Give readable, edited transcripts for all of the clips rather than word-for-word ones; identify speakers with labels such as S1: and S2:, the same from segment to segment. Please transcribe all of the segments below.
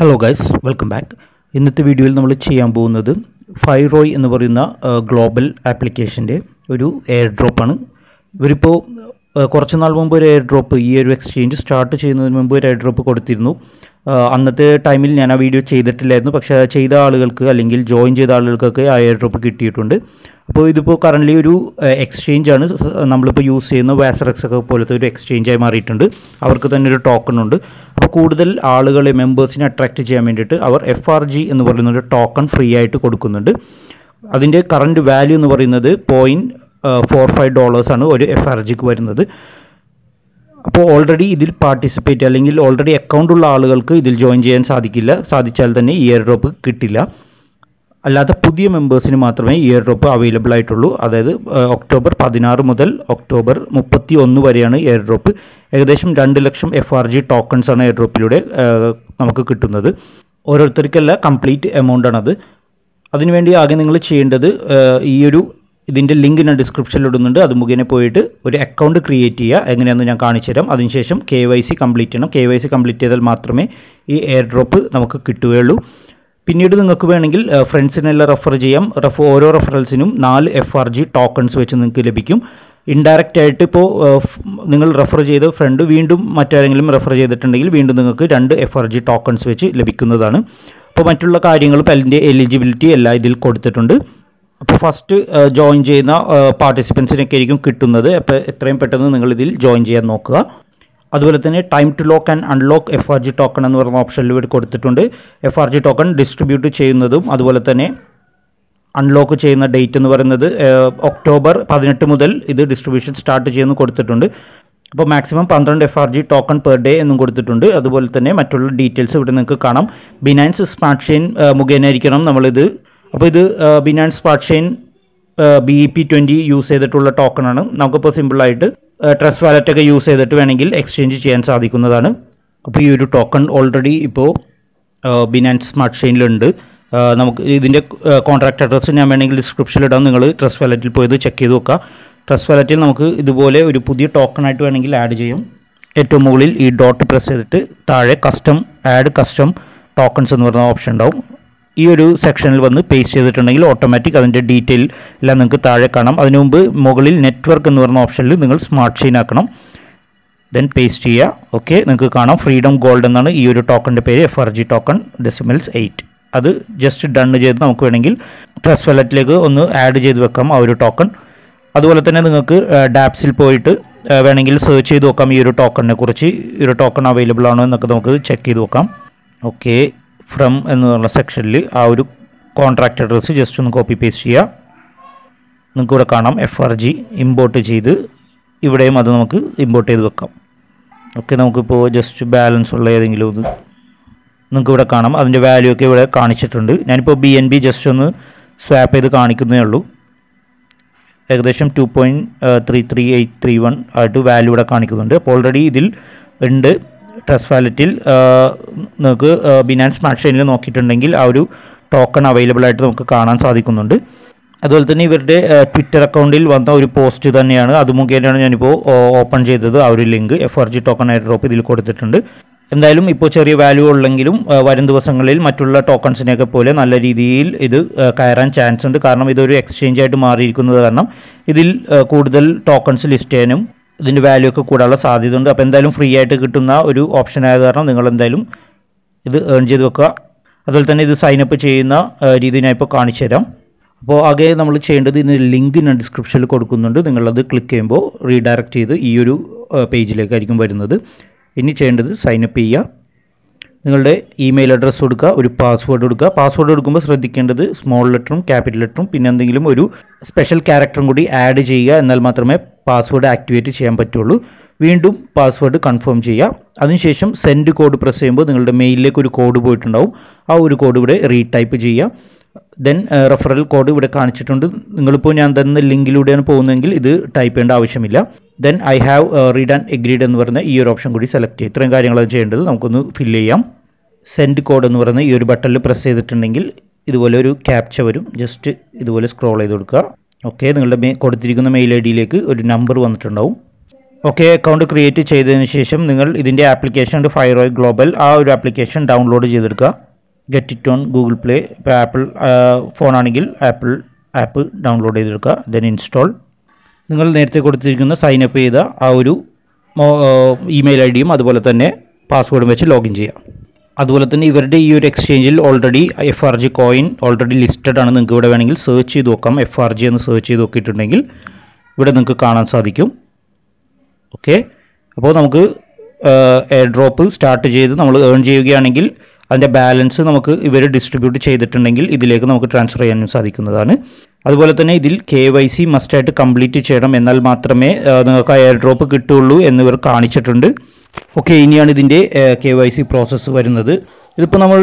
S1: Hello guys, welcome back. ഇന്നത്തെ വീഡിയോയിൽ നമ്മൾ ചെയ്യാൻ പോകുന്നത് 5Roi എന്ന് പറയുന്ന ഗ്ലോബൽ ആപ്ലിക്കേഷൻ്റെ ഒരു എയർ ഡ്രോപ്പാണ്. ഇവരിപ്പോൾ കുറച്ച് നാൾ മുമ്പ് ഒരു എയർ ഡ്രോപ്പ്, ഈ ഒരു എക്സ്ചേഞ്ച് സ്റ്റാർട്ട് ചെയ്യുന്നതിന് മുമ്പ് ഒരു എയർ ഡ്രോപ്പ് കൊടുത്തിരുന്നു. അന്നത്തെ ടൈമിൽ ഞാൻ ആ വീഡിയോ ചെയ്തിട്ടില്ലായിരുന്നു, പക്ഷേ ചെയ്ത ആളുകൾക്ക് അല്ലെങ്കിൽ ജോയിൻ ചെയ്ത ആളുകൾക്കൊക്കെ ആ എയർ ഡ്രോപ്പ് കിട്ടിയിട്ടുണ്ട്. അപ്പോൾ ഇതിപ്പോൾ കറൻ്റ്ലി ഒരു എക്സ്ചേഞ്ചാണ്. നമ്മളിപ്പോൾ യൂസ് ചെയ്യുന്ന വാസറക്സ് ഒക്കെ പോലത്തെ ഒരു എക്സ്ചേഞ്ചായി മാറിയിട്ടുണ്ട്. അവർക്ക് തന്നെ ഒരു ടോക്കൺ ഉണ്ട്. അപ്പോൾ കൂടുതൽ ആളുകളെ, മെമ്പേഴ്സിനെ അട്രാക്റ്റ് ചെയ്യാൻ വേണ്ടിയിട്ട് അവർ FRG എന്ന് പറയുന്ന ഒരു ടോക്കൺ ഫ്രീ ആയിട്ട് കൊടുക്കുന്നുണ്ട്. അതിൻ്റെ കറൻറ്റ് വാല്യൂ എന്ന് പറയുന്നത് $0.45 ആണ് ഒരു FRGക്ക് വരുന്നത്. അപ്പോൾ ഓൾറെഡി ഇതിൽ പാർട്ടിസിപ്പേറ്റ് അല്ലെങ്കിൽ ഓൾറെഡി അക്കൗണ്ട് ഉള്ള ആളുകൾക്ക് ഇതിൽ ജോയിൻ ചെയ്യാൻ സാധിച്ചാൽ തന്നെ ഈ എയർ ഡ്രോപ്പ് കിട്ടില്ല. അല്ലാതെ പുതിയ മെമ്പേഴ്സിന് മാത്രമേ ഈ എയർ ഡ്രോപ്പ് അവൈലബിൾ ആയിട്ടുള്ളൂ. അതായത് ഒക്ടോബർ 16 മുതൽ ഒക്ടോബർ 31 വരെയാണ് എയർ ഡ്രോപ്പ്. ഏകദേശം 2 ലക്ഷം FRG ടോക്കൺസ് ആണ് എയർ ഡ്രോപ്പിലൂടെ നമുക്ക് കിട്ടുന്നത്. ഓരോരുത്തർക്കല്ല, കംപ്ലീറ്റ് എമൗണ്ട് ആണത്. അതിനുവേണ്ടി ആകെ നിങ്ങൾ ചെയ്യേണ്ടത് ഇതിൻ്റെ ലിങ്ക് ഞാൻ ഡിസ്ക്രിപ്ഷനിൽ ഇടുന്നുണ്ട്. അത് മുഖേന പോയിട്ട് ഒരു അക്കൗണ്ട് ക്രിയേറ്റ് ചെയ്യുക. എങ്ങനെയാണെന്ന് ഞാൻ കാണിച്ചു തരാം. അതിനുശേഷം KYC കംപ്ലീറ്റ് ചെയ്യണം. KYC കംപ്ലീറ്റ് ചെയ്താൽ മാത്രമേ ഈ എയർ ഡ്രോപ്പ് നമുക്ക് കിട്ടുകയുള്ളൂ. പിന്നീട് നിങ്ങൾക്ക് വേണമെങ്കിൽ ഫ്രണ്ട്സിനെല്ലാം റെഫർ ചെയ്യാം. ഓരോ റെഫറൽസിനും 4 FRG ടോക്കൺസ് വെച്ച് നിങ്ങൾക്ക് ലഭിക്കും. ഇൻഡയറക്റ്റ് ആയിട്ട് ഇപ്പോൾ നിങ്ങൾ റെഫർ ചെയ്ത ഫ്രണ്ട് വീണ്ടും മറ്റാരെങ്കിലും റെഫർ ചെയ്തിട്ടുണ്ടെങ്കിൽ വീണ്ടും നിങ്ങൾക്ക് 2 FRG ടോക്കൺസ് വെച്ച് ലഭിക്കുന്നതാണ്. അപ്പോൾ മറ്റുള്ള കാര്യങ്ങളും അതിൻ്റെ എലിജിബിലിറ്റി എല്ലാം ഇതിൽ കൊടുത്തിട്ടുണ്ട്. അപ്പോൾ ഫസ്റ്റ് ജോയിൻ ചെയ്യുന്ന പാർട്ടിസിപ്പൻസിനൊക്കെ ആയിരിക്കും കിട്ടുന്നത്. അപ്പോൾ എത്രയും പെട്ടെന്ന് നിങ്ങളിതിൽ ജോയിൻ ചെയ്യാൻ നോക്കുക. അതുപോലെ തന്നെ time to lock and unlock FRG token എന്ന് പറയുന്ന ഓപ്ഷനിൽ ഇവിടെ കൊടുത്തിട്ടുണ്ട്. FRG ടോക്കൺ ഡിസ്ട്രിബ്യൂട്ട് ചെയ്യുന്നതും അതുപോലെ തന്നെ അൺലോക്ക് ചെയ്യുന്ന ഡേറ്റ് എന്ന് പറയുന്നത് ഒക്ടോബർ 18 മുതൽ ഇത് ഡിസ്ട്രിബ്യൂഷൻ സ്റ്റാർട്ട് ചെയ്യുമെന്ന് കൊടുത്തിട്ടുണ്ട്. അപ്പോൾ maximum 12 FRG token per day എന്നും കൊടുത്തിട്ടുണ്ട്. അതുപോലെ തന്നെ മറ്റുള്ള ഡീറ്റെയിൽസ് ഇവിടെ നിങ്ങൾക്ക് കാണാം. ബിനാൻസ് സ്മാർട്ട് ചെയിൻ മുഖേന ആയിരിക്കണം നമ്മളിത്. അപ്പോൾ ഇത് Binance smart chain BEP20 use ചെയ്തിട്ടുള്ള ടോക്കണാണ്. നമുക്കിപ്പോൾ സിമ്പിളായിട്ട് ട്രസ്റ്റ് വാലറ്റൊക്കെ യൂസ് ചെയ്തിട്ട് വേണമെങ്കിൽ എക്സ്ചേഞ്ച് ചെയ്യാൻ സാധിക്കുന്നതാണ്. അപ്പോൾ ഈ ഒരു ടോക്കൺ ഓൾറെഡി ഇപ്പോൾ ബിനാൻസ് സ്മാർട്ട് ചെയിനിലുണ്ട്. നമുക്ക് ഇതിൻ്റെ കോൺട്രാക്ട് അഡ്രസ്സ് ഞാൻ വേണമെങ്കിൽ ഡിസ്ക്രിപ്ഷനിൽ ഇടാം. നിങ്ങൾ ട്രസ്റ്റ് വാലറ്റിൽ പോയത് ചെക്ക് ചെയ്ത് നോക്കുക. ട്രസ്റ്റ് വാലറ്റിൽ നമുക്ക് ഇതുപോലെ ഒരു പുതിയ ടോക്കണായിട്ട് വേണമെങ്കിൽ ആഡ് ചെയ്യും. ഏറ്റവും മുകളിൽ ഈ ഡോട്ട് പ്രസ് ചെയ്തിട്ട് താഴെ ആഡ് കസ്റ്റം ടോക്കൺസ് എന്ന് പറയുന്ന ഓപ്ഷൻ ഉണ്ടാവും. ഈ ഒരു സെക്ഷനിൽ വന്ന് പേസ്റ്റ് ചെയ്തിട്ടുണ്ടെങ്കിൽ ഓട്ടോമാറ്റിക് അതിൻ്റെ ഡീറ്റെയിൽ എല്ലാം നിങ്ങൾക്ക് താഴെ കാണാം. അതിനു മുമ്പ് മുകളിൽ നെറ്റ്വർക്ക് എന്ന് പറയുന്ന ഓപ്ഷനിൽ നിങ്ങൾ സ്മാർട്ട് ചെയിൻ ആക്കണം. ദെൻ പേസ്റ്റ് ചെയ്യുക. ഓക്കെ, നിങ്ങൾക്ക് കാണാം ഫ്രീഡം ഗോൾഡ് എന്നാണ് ഈ ഒരു ടോക്കണിൻ്റെ പേര്. FRG token $8. അത് ജസ്റ്റ് ഡൺ ചെയ്ത് നമുക്ക് വേണമെങ്കിൽ ട്രസ്റ്റ് വാലറ്റിലേക്ക് ഒന്ന് ആഡ് ചെയ്ത് വെക്കാം ആ ഒരു ടോക്കൺ. അതുപോലെ തന്നെ നിങ്ങൾക്ക് ഡാപ്സിൽ പോയിട്ട് വേണമെങ്കിൽ സെർച്ച് ചെയ്ത് നോക്കാം ഈ ഒരു ടോക്കണിനെ കുറിച്ച്. ഈ ഒരു ടോക്കൺ അവൈലബിൾ ആണോ എന്നൊക്കെ നമുക്ക് ചെക്ക് ചെയ്ത് നോക്കാം. ഓക്കെ, ഫ്രം എന്നുള്ള സെക്ഷനിൽ ആ ഒരു കോൺട്രാക്ട് അഡ്രസ്സ് ജസ്റ്റ് ഒന്ന് കോപ്പി പേസ്റ്റ് ചെയ്യുക. നിങ്ങൾക്ക് ഇവിടെ കാണാം FRG ഇമ്പോർട്ട് ചെയ്ത് ഇവിടെയും അത് നമുക്ക് ഇമ്പോർട്ട് ചെയ്ത് വെക്കാം. ഓക്കെ, നമുക്കിപ്പോൾ ജസ്റ്റ് ബാലൻസ് ഉള്ള ഏതെങ്കിലും ഇത് നിങ്ങൾക്ക് ഇവിടെ കാണാം. അതിൻ്റെ വാല്യൂ ഒക്കെ ഇവിടെ കാണിച്ചിട്ടുണ്ട്. ഞാനിപ്പോൾ BNB ജസ്റ്റ് ഒന്ന് സ്വാപ്പ് ചെയ്ത് കാണിക്കുന്നേ ഉള്ളൂ. ഏകദേശം 2.33831 ആയിട്ട് വാല്യൂ ഇവിടെ കാണിക്കുന്നുണ്ട്. അപ്പോൾ ഓൾറെഡി ഇതിൽ ഉണ്ട്. ട്രസ്റ്റ് വാലറ്റിൽ നിങ്ങൾക്ക് ബിനാൻസ് സ്മാർട്ട് ചെയിനിൽ നോക്കിയിട്ടുണ്ടെങ്കിൽ ആ ഒരു ടോക്കൺ അവൈലബിൾ ആയിട്ട് നമുക്ക് കാണാൻ സാധിക്കുന്നുണ്ട്. അതുപോലെ തന്നെ ഇവരുടെ ട്വിറ്റർ അക്കൗണ്ടിൽ വന്ന ഒരു പോസ്റ്റ് തന്നെയാണ്. അത് മുഖേനയാണ് ഞാനിപ്പോൾ ഓപ്പൺ ചെയ്തത്. ആ ഒരു link FRG token air drop ഇതിൽ കൊടുത്തിട്ടുണ്ട്. എന്തായാലും ഇപ്പോൾ ചെറിയ വാല്യൂ ഉള്ളെങ്കിലും വരും ദിവസങ്ങളിൽ മറ്റുള്ള ടോക്കൺസിനെയൊക്കെ പോലെ നല്ല രീതിയിൽ ഇത് കയറാൻ ചാൻസ് ഉണ്ട്. കാരണം ഇതൊരു എക്സ്ചേഞ്ച് ആയിട്ട് മാറിയിരിക്കുന്നത് കാരണം ഇതിൽ കൂടുതൽ ടോക്കൺസ് ലിസ്റ്റ് ചെയ്യാനും ഇതിൻ്റെ വാല്യൂ ഒക്കെ കൂടാനുള്ള സാധ്യത ഉണ്ട്. അപ്പോൾ എന്തായാലും ഫ്രീ ആയിട്ട് കിട്ടുന്ന ഒരു ഓപ്ഷൻ ആയത് കാരണം നിങ്ങൾ എന്തായാലും ഇത് ഏൺ ചെയ്ത് വെക്കുക. അതുപോലെ തന്നെ ഇത് സൈനപ്പ് ചെയ്യുന്ന രീതി ഞാൻ ഇപ്പോൾ കാണിച്ചു തരാം. അപ്പോൾ ആകെ നമ്മൾ ചെയ്യേണ്ടത് ഇതിന് ലിങ്ക് ഞാൻ ഡിസ്ക്രിപ്ഷനിൽ കൊടുക്കുന്നുണ്ട്. നിങ്ങളത് ക്ലിക്ക് ചെയ്യുമ്പോൾ റീഡയറക്റ്റ് ചെയ്ത് ഈ ഒരു പേജിലേക്കായിരിക്കും വരുന്നത്. ഇനി ചെയ്യേണ്ടത് സൈനപ്പ് ചെയ്യുക. നിങ്ങളുടെ ഇമെയിൽ അഡ്രസ്സ് കൊടുക്കുക, ഒരു പാസ്വേഡ് കൊടുക്കുക. പാസ്വേഡ് കൊടുക്കുമ്പോൾ ശ്രദ്ധിക്കേണ്ടത് സ്മോൾ ലെറ്ററും ക്യാപിറ്റൽ ലെറ്ററും പിന്നെ എന്തെങ്കിലും ഒരു സ്പെഷ്യൽ ക്യാരക്ടറും കൂടി ആഡ് ചെയ്യുക. എന്നാൽ മാത്രമേ പാസ്വേഡ് ആക്ടിവേറ്റ് ചെയ്യാൻ പറ്റുള്ളൂ. വീണ്ടും പാസ്വേഡ് കൺഫേം ചെയ്യുക. അതിനുശേഷം സെൻഡ് കോഡ് പ്രസ് ചെയ്യുമ്പോൾ നിങ്ങളുടെ മെയിലിലേക്ക് ഒരു കോഡ് പോയിട്ടുണ്ടാവും. ആ ഒരു കോഡ് ഇവിടെ റീടൈപ്പ് ചെയ്യുക. ദെൻ റെഫറൽ കോഡ് ഇവിടെ കാണിച്ചിട്ടുണ്ട്. നിങ്ങളിപ്പോൾ ഞാൻ തന്ന ലിങ്കിലൂടെയാണ് പോകുന്നതെങ്കിൽ ഇത് ടൈപ്പ് ചെയ്യേണ്ട ആവശ്യമില്ല. Then I have read and agreed എന്ന് പറയുന്ന ഈ ഒരു ഓപ്ഷൻ കൂടി സെലക്ട് ചെയ്യുക. ഇത്രയും കാര്യങ്ങളാണ് ചെയ്യേണ്ടത്. നമുക്കൊന്ന് ഫില്ല് ചെയ്യാം. സെൻഡ് കോഡ് എന്ന് പറയുന്ന ഈ ഒരു ബട്ടണിൽ പ്രസ് ചെയ്തിട്ടുണ്ടെങ്കിൽ ഇതുപോലെ ഒരു ക്യാപ്ച വരും. ജസ്റ്റ് ഇതുപോലെ സ്ക്രോൾ ചെയ്ത് കൊടുക്കുക. ഓക്കെ, നിങ്ങളുടെ കൊടുത്തിരിക്കുന്ന മെയിൽ ID യിലേക്ക് ഒരു നമ്പർ വന്നിട്ടുണ്ടാവും. ഓക്കെ, അക്കൗണ്ട് ക്രിയേറ്റ് ചെയ്തതിന് ശേഷം നിങ്ങൾ ഇതിൻ്റെ ആപ്ലിക്കേഷൻ ഉണ്ട് 5Roi ഗ്ലോബൽ, ആ ഒരു ആപ്ലിക്കേഷൻ ഡൗൺലോഡ് ചെയ്തെടുക്കുക. Get it on Google play. ഇപ്പോൾ ആപ്പിൾ ഫോണാണെങ്കിൽ ആപ്പിൾ ആപ്പ് ഡൗൺലോഡ് ചെയ്തെടുക്കുക. Then install. നിങ്ങൾ നേരത്തെ കൊടുത്തിരിക്കുന്ന സൈനപ്പ് ചെയ്ത ആ ഒരു ഇമെയിൽ ഐ ഡിയും അതുപോലെ തന്നെ പാസ്വേഡും വെച്ച് ലോഗിൻ ചെയ്യുക. അതുപോലെ തന്നെ ഇവരുടെ ഈ ഒരു എക്സ്ചേഞ്ചിൽ already FRG coin already listed ആണ്. നിങ്ങൾക്ക് ഇവിടെ വേണമെങ്കിൽ സെർച്ച് ചെയ്ത് നോക്കാം. FRG എന്ന് സെർച്ച് ചെയ്ത് നോക്കിയിട്ടുണ്ടെങ്കിൽ ഇവിടെ നിങ്ങൾക്ക് കാണാൻ സാധിക്കും. ഓക്കെ, അപ്പോൾ നമുക്ക് എയർ ഡ്രോപ്പ് സ്റ്റാർട്ട് ചെയ്ത് നമ്മൾ ഏൺ ചെയ്യുകയാണെങ്കിൽ അതിൻ്റെ ബാലൻസ് നമുക്ക് ഇവർ ഡിസ്ട്രിബ്യൂട്ട് ചെയ്തിട്ടുണ്ടെങ്കിൽ ഇതിലേക്ക് നമുക്ക് ട്രാൻസ്ഫർ ചെയ്യാനും സാധിക്കുന്നതാണ്. അതുപോലെ തന്നെ ഇതിൽ KYC മസ്റ്റായിട്ട് കംപ്ലീറ്റ് ചെയ്യണം, എന്നാൽ മാത്രമേ നിങ്ങൾക്ക് എയർ ഡ്രോപ്പ് കിട്ടുള്ളൂ എന്നിവർ കാണിച്ചിട്ടുണ്ട്. ഓക്കെ, ഇനിയാണ് ഇതിൻ്റെ KYC പ്രോസസ്സ് വരുന്നത്. ഇതിപ്പോൾ നമ്മൾ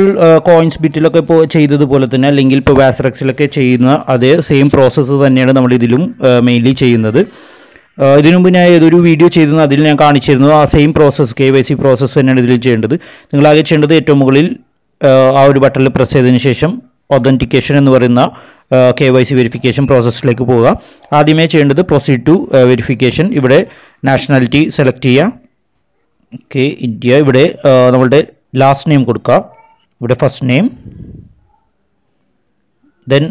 S1: കോയിൻസ് ബിറ്റിലൊക്കെ ഇപ്പോൾ ചെയ്തതുപോലെ തന്നെ, അല്ലെങ്കിൽ ഇപ്പോൾ വാസറക്സിലൊക്കെ ചെയ്യുന്ന അതേ സെയിം പ്രോസസ്സ് തന്നെയാണ് നമ്മൾ ഇതിലും മെയിൻലി ചെയ്യുന്നത്. ഇതിനു മുമ്പ് ഞാൻ ഏതൊരു വീഡിയോ ചെയ്തിരുന്നു, അതിൽ ഞാൻ കാണിച്ചിരുന്നു ആ സെയിം പ്രോസസ്സ്, KYC പ്രോസസ്സ് തന്നെയാണ് ഇതിൽ ചെയ്യേണ്ടത്. നിങ്ങളാകെ ചെയ്യേണ്ടത് ഏറ്റവും മുകളിൽ ആ ഒരു ബട്ടണിൽ പ്രസ് ചെയ്തതിന് ശേഷം ഒതൻറ്റിക്കേഷൻ എന്ന് പറയുന്ന KYC വെരിഫിക്കേഷൻ പ്രോസസ്സിലേക്ക് പോവുക. ആദ്യമേ ചെയ്യേണ്ടത് പ്രൊസീഡ് ടു വെരിഫിക്കേഷൻ. ഇവിടെ നാഷണാലിറ്റി സെലക്ട് ചെയ്യുക. Okay, India. ഇവിടെ നമ്മളുടെ ലാസ്റ്റ് നെയിം കൊടുക്കുക. ഇവിടെ ഫസ്റ്റ് നെയിം. ദെൻ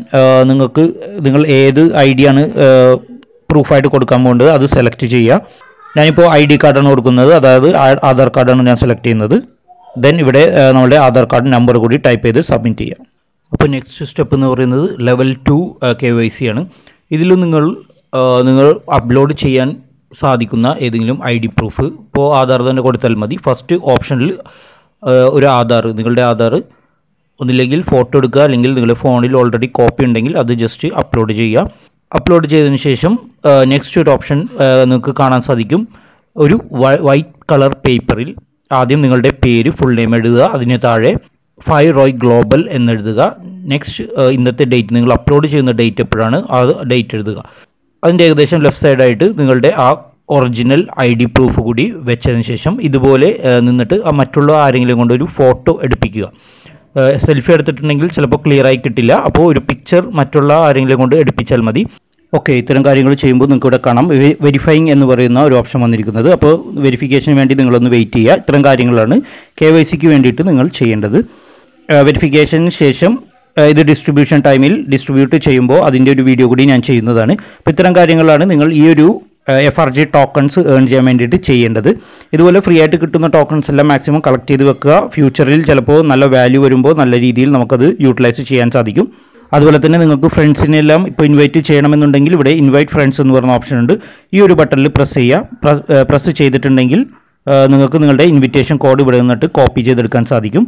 S1: നിങ്ങൾ ഏത് ID ആണ് പ്രൂഫായിട്ട് കൊടുക്കാൻ പോകേണ്ടത് അത് സെലക്ട് ചെയ്യുക. ഞാനിപ്പോൾ ID കാർഡാണ് കൊടുക്കുന്നത്, അതായത് ആധാർ കാർഡാണ് ഞാൻ സെലക്ട് ചെയ്യുന്നത്. ദെൻ ഇവിടെ നമ്മുടെ ആധാർ കാർഡ് നമ്പർ കൂടി ടൈപ്പ് ചെയ്ത് സബ്മിറ്റ് ചെയ്യുക. അപ്പോൾ നെക്സ്റ്റ് സ്റ്റെപ്പ് എന്ന് പറയുന്നത് ലെവൽ 2 KYC ആണ്. ഇതിൽ നിങ്ങൾ അപ്ലോഡ് ചെയ്യാൻ സാധിക്കുന്ന ഏതെങ്കിലും ID പ്രൂഫ്, ഇപ്പോൾ ആധാർ തന്നെ കൊടുത്താൽ മതി. ഫസ്റ്റ് ഓപ്ഷനിൽ ഒരു നിങ്ങളുടെ ആധാർ ഒന്നില്ലെങ്കിൽ ഫോട്ടോ എടുക്കുക, അല്ലെങ്കിൽ നിങ്ങളുടെ ഫോണിൽ ഓൾറെഡി കോപ്പി ഉണ്ടെങ്കിൽ അത് ജസ്റ്റ് അപ്ലോഡ് ചെയ്യുക. അപ്ലോഡ് ചെയ്തതിന് ശേഷം നെക്സ്റ്റ് ഒരു ഓപ്ഷൻ നിങ്ങൾക്ക് കാണാൻ സാധിക്കും. ഒരു വൈറ്റ് കളർ പേപ്പറിൽ ആദ്യം നിങ്ങളുടെ പേര് ഫുൾ നെയിം എഴുതുക. അതിന് താഴെ 5Roi ഗ്ലോബൽ എന്നെഴുതുക. നെക്സ്റ്റ് ഇന്നത്തെ ഡേറ്റ്, നിങ്ങൾ അപ്ലോഡ് ചെയ്യുന്ന ഡേറ്റ് എപ്പോഴാണ് ആ ഡേറ്റ് എഴുതുക. അതിൻ്റെ ഏകദേശം ലെഫ്റ്റ് സൈഡായിട്ട് നിങ്ങളുടെ ആ ഒറിജിനൽ ID പ്രൂഫ് കൂടി വെച്ചതിന് ശേഷം ഇതുപോലെ നിന്നിട്ട് മറ്റുള്ള ആരെങ്കിലും കൊണ്ട് ഒരു ഫോട്ടോ എടുപ്പിക്കുക. സെൽഫി എടുത്തിട്ടുണ്ടെങ്കിൽ ചിലപ്പോൾ ക്ലിയർ ആയി കിട്ടില്ല, അപ്പോൾ ഒരു പിക്ചർ മറ്റുള്ള ആരെങ്കിലും കൊണ്ട് എടുപ്പിച്ചാൽ മതി. ഓക്കെ, ഇത്തരം കാര്യങ്ങൾ ചെയ്യുമ്പോൾ നിങ്ങൾക്ക് ഇവിടെ കാണാം വെരിഫൈങ് എന്ന് പറയുന്ന ഒരു ഓപ്ഷൻ വന്നിരിക്കുന്നത്. അപ്പോൾ വെരിഫിക്കേഷന് വേണ്ടി നിങ്ങളൊന്ന് വെയിറ്റ് ചെയ്യുക. ഇത്തരം കാര്യങ്ങളാണ് KYCക്ക് വേണ്ടിയിട്ട് നിങ്ങൾ ചെയ്യേണ്ടത്. വെരിഫിക്കേഷന് ശേഷം ഇത് ഡിസ്ട്രിബ്യൂഷൻ ടൈമിൽ ഡിസ്ട്രിബ്യൂട്ട് ചെയ്യുമ്പോൾ അതിൻ്റെ ഒരു വീഡിയോ കൂടി ഞാൻ ചെയ്യുന്നതാണ്. അപ്പോൾ ഇത്തരം കാര്യങ്ങളാണ് നിങ്ങൾ ഈ ഒരു FRG ടോക്കൺസ് ഏൺ ചെയ്യാൻ വേണ്ടിയിട്ട് ചെയ്യേണ്ടത്. ഇതുപോലെ ഫ്രീ ആയിട്ട് കിട്ടുന്ന ടോക്കൺസ് എല്ലാം മാക്സിമം കളക്ട് ചെയ്ത് വെക്കുക. ഫ്യൂച്ചറിൽ ചിലപ്പോൾ നല്ല വാല്യൂ വരുമ്പോൾ നല്ല രീതിയിൽ നമുക്കത് യൂട്ടിലൈസ് ചെയ്യാൻ സാധിക്കും. അതുപോലെ തന്നെ നിങ്ങൾക്ക് ഫ്രണ്ട്സിനെല്ലാം ഇപ്പോൾ ഇൻവൈറ്റ് ചെയ്യണമെന്നുണ്ടെങ്കിൽ ഇവിടെ ഇൻവൈറ്റ് ഫ്രണ്ട്സ് എന്ന് പറയുന്ന ഓപ്ഷൻ ഉണ്ട്. ഈ ഒരു ബട്ടണിൽ പ്രസ് ചെയ്തിട്ടുണ്ടെങ്കിൽ നിങ്ങൾക്ക് നിങ്ങളുടെ ഇൻവിറ്റേഷൻ കോഡ് ഇവിടെ നിന്നിട്ട് കോപ്പി ചെയ്തെടുക്കാൻ സാധിക്കും.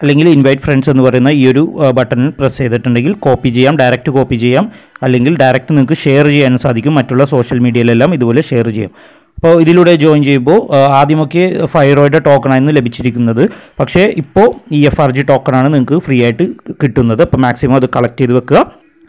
S1: അല്ലെങ്കിൽ ഇൻവൈറ്റ് ഫ്രണ്ട്സ് എന്ന് പറയുന്ന ഈ ഒരു ബട്ടണിൽ പ്രസ് ചെയ്തിട്ടുണ്ടെങ്കിൽ കോപ്പി ചെയ്യാം, ഡയറക്റ്റ് കോപ്പി ചെയ്യാം, അല്ലെങ്കിൽ ഡയറക്റ്റ് നിങ്ങൾക്ക് ഷെയർ ചെയ്യാനും സാധിക്കും. മറ്റുള്ള സോഷ്യൽ മീഡിയയിലെല്ലാം ഇതുപോലെ ഷെയർ ചെയ്യാം. അപ്പോൾ ഇതിലൂടെ ജോയിൻ ചെയ്യുമ്പോൾ ആദ്യമൊക്കെ 5Roiയുടെ ടോക്കണായിരുന്നു ലഭിച്ചിരിക്കുന്നത്. പക്ഷേ ഇപ്പോൾ ഈ FRG ടോക്കണാണ് നിങ്ങൾക്ക് ഫ്രീ ആയിട്ട് കിട്ടുന്നത്. അപ്പോൾ മാക്സിമം അത് കളക്ട് ചെയ്ത് വെക്കുക.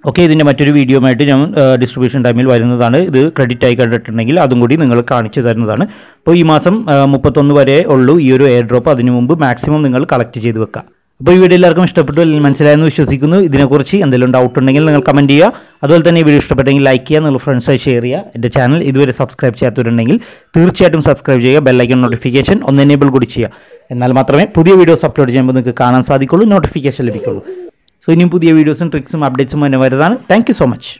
S1: ഓക്കെ, ഇതിൻ്റെ മറ്റൊരു വീഡിയോയുമായിട്ട് ഞാൻ ഡിസ്ട്രിബ്യൂഷൻ ടൈമിൽ വരുന്നതാണ്. ഇത് ക്രെഡിറ്റ് ആയി കണ്ടിട്ടുണ്ടെങ്കിൽ അതും കൂടി നിങ്ങൾ കാണിച്ചു തരുന്നതാണ്. അപ്പോൾ ഈ മാസം 31 വരെ ഉള്ളൂ ഈ ഒരു എയർ ഡ്രോപ്പ്. അതിനു മുമ്പ് മാക്സിമം നിങ്ങൾ കളക്ട് ചെയ്ത് വെക്കുക. അപ്പോൾ ഈ വീഡിയോ എല്ലാവർക്കും ഇഷ്ടപ്പെട്ടു, അല്ലെങ്കിൽ മനസ്സിലായെന്ന് വിശ്വസിക്കുന്നു. ഇതിനെക്കുറിച്ച് എന്തെങ്കിലും ഡൗട്ട് ഉണ്ടെങ്കിൽ നിങ്ങൾ കമൻറ്റ് ചെയ്യുക. അതുപോലെ തന്നെ ഈ വീഡിയോ ഇഷ്ടപ്പെട്ടെങ്കിൽ ലൈക്ക് ചെയ്യുക, നിങ്ങൾ ഫ്രണ്ട്സായി ഷെയർ ചെയ്യുക. എൻ്റെ ചാനൽ ഇതുവരെ സബ്സ്ക്രൈബ് ചെയ്യാത്തവരുണ്ടെങ്കിൽ തീർച്ചയായിട്ടും സബ്സ്ക്രൈബ് ചെയ്യുക. ബെല്ലൈക്കൺ നോട്ടിഫിക്കേഷൻ ഒന്ന് എനേബിൾ കൂടി ചെയ്യുക. എന്നാൽ മാത്രമേ പുതിയ വീഡിയോസ് അപ്ലോഡ് ചെയ്യുമ്പോൾ നിങ്ങൾക്ക് കാണാൻ സാധിക്കുള്ളൂ, നോട്ടിഫിക്കേഷൻ ലഭിക്കുള്ളൂ. സോ ഇനിയും പുതിയ വീഡിയോസും ട്രിക്സും അപ്ഡേറ്റ്സും തന്നെ വരുന്നതാണ്. Thank you so much.